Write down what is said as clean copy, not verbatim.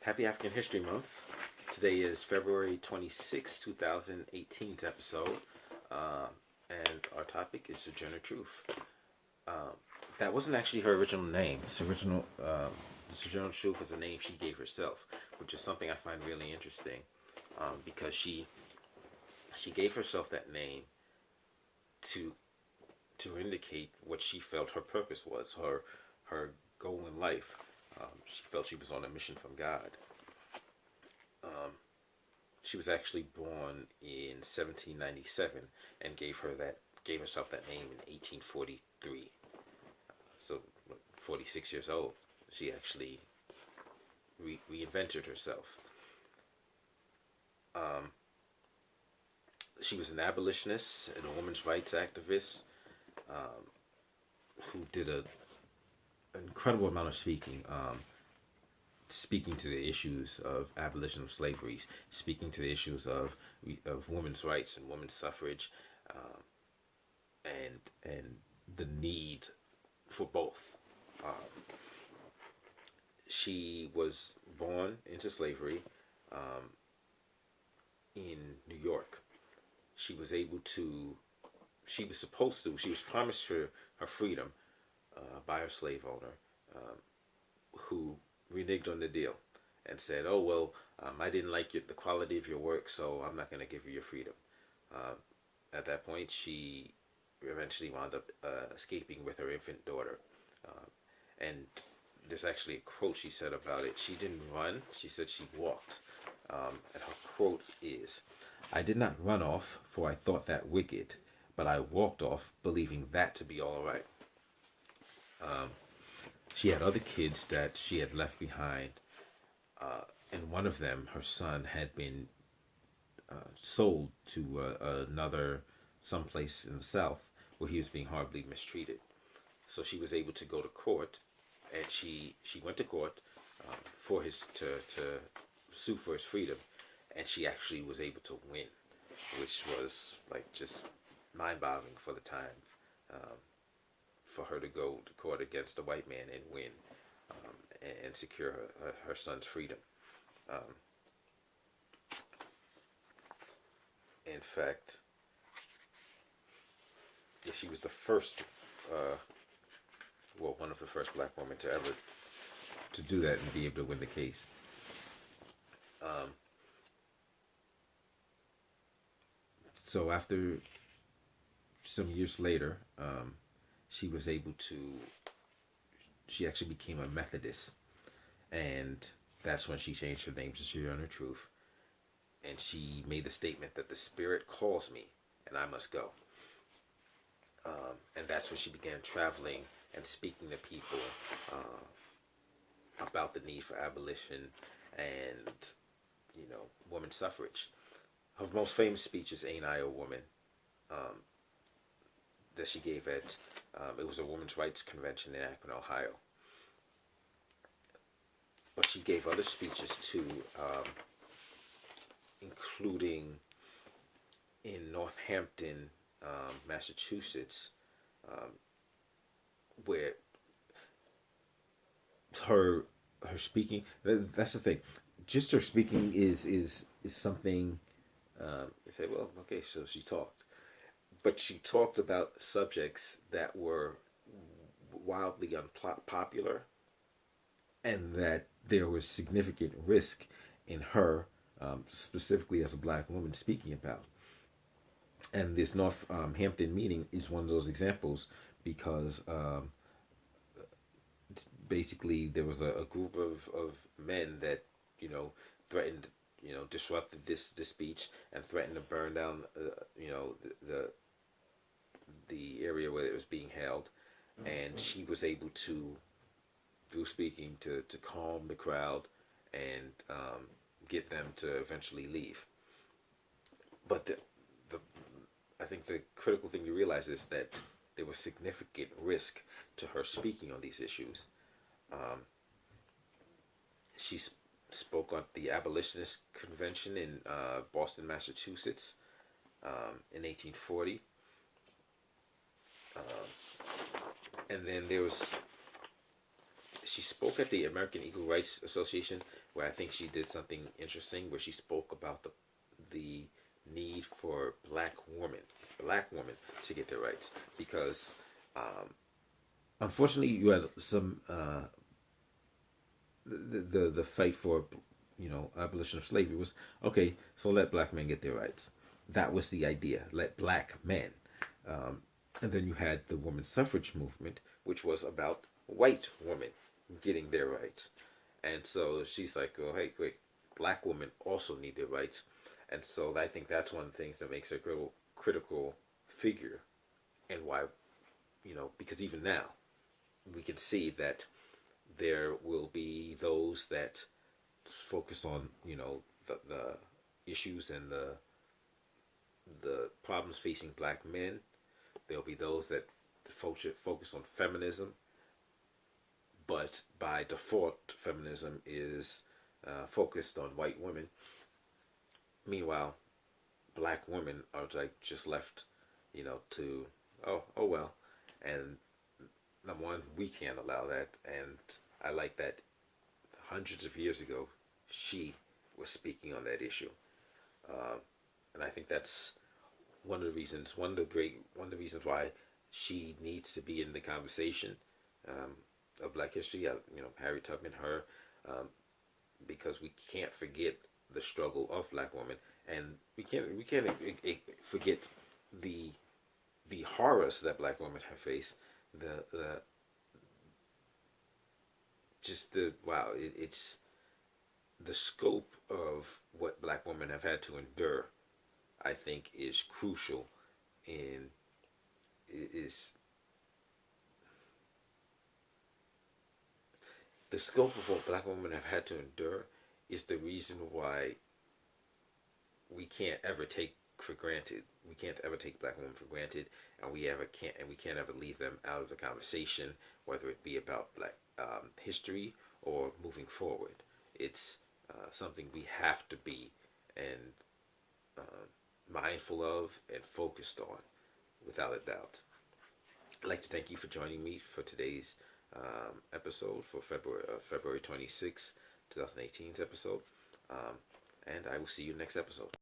Happy African History Month. Today is February 26, 2018's episode, uh, and our topic is Sojourner Truth. Um, that wasn't actually her original name. Sojourner Truth was a name she gave herself, which is something I find really interesting, because she gave herself that name to indicate what she felt her purpose was, her goal in life. She felt she was on a mission from God. Um, she was actually born in 1797 and gave herself that name in 1843. So 46 years old, she actually reinvented herself. Um, she was an abolitionist and a women's rights activist, um, who did an incredible amount of speaking to the issues of abolition of slavery, speaking to the issues of women's rights and women's suffrage, um, and the need for both. She was born into slavery in New York. She was able to. She was supposed to. She was promised her freedom by her slave owner, who reneged on the deal and said, "Oh well, I didn't like the quality of your work, so I'm not going to give you your freedom." Um, at that point, she eventually wound up escaping with her infant daughter. And there's actually a quote she said about it. She didn't run. She said she walked. And her quote is, "I did not run off, for I thought that wicked, but I walked off, believing that to be all right." Um, she had other kids that she had left behind, and one of them, her son, had been sold to another someplace in the South where he was being horribly mistreated. So she was able to go to court, and she went to court for his to sue for his freedom, and she actually was able to win, which was like just mind-boggling for the time, for her to go to court against a white man and win, and secure her son's freedom. Um, in fact, yeah, she was the first, one of the first black women to ever to do that and be able to win the case. Um, so after some years later, she was able to. She actually became a Methodist, and that's when she changed her name to Sojourner Truth. And she made the statement that the Spirit calls me, and I must go. And that's when she began traveling and speaking to people about the need for abolition and, women's suffrage. Her most famous speech is "Ain't I a Woman?" um, that she gave at, it was a women's rights convention in Akron, Ohio. But she gave other speeches too, including in Northampton, Massachusetts, um, where her speaking. That's the thing. Just her speaking is something. You say, well, okay, so she talked, but she talked about subjects that were wildly unpopular, and that there was significant risk in her, specifically as a black woman, speaking about. And this Northampton meeting is one of those examples because, basically there was a group of men that, threatened, disrupted this speech and threatened to burn down, the area where it was being held. And she was able to, through speaking, to calm the crowd and, get them to eventually leave. But I think the critical thing to realize is that there was significant risk to her speaking on these issues. She spoke at the abolitionist convention in Boston, Massachusetts, in 1840. And then there was she spoke at the American Equal Rights Association, where I think she did something interesting, where she spoke about the need for black women to get their rights, because unfortunately you had some the fight for abolition of slavery was okay. So let black men get their rights. That was the idea. Let black men. And then you had the women's suffrage movement, which was about white women getting their rights. And so she's like, oh, hey, wait, black women also need their rights. And so I think that's one of the things that makes her a critical figure. And why, because even now, we can see that there will be those that focus on, the issues and the problems facing black men. There'll be those that focus on feminism, but by default, feminism is focused on white women. Meanwhile, black women are like just left, to oh well. And number one, we can't allow that. And I like that hundreds of years ago, she was speaking on that issue, and I think that's one of the reasons, one of the reasons why she needs to be in the conversation of Black history. Harriet Tubman, her, because we can't forget the struggle of black women, and we can't forget the horrors that black women have faced. The just the wow, it's the scope of what black women have had to endure. I think is crucial in is the scope of what black women have had to endure is the reason why we can't ever take for granted. We can't ever take black women for granted, and we can't ever leave them out of the conversation, whether it be about black history or moving forward. It's something we have to be and mindful of and focused on, without a doubt. I'd like to thank you for joining me for today's episode for February 26, 2018's episode. And I will see you next episode.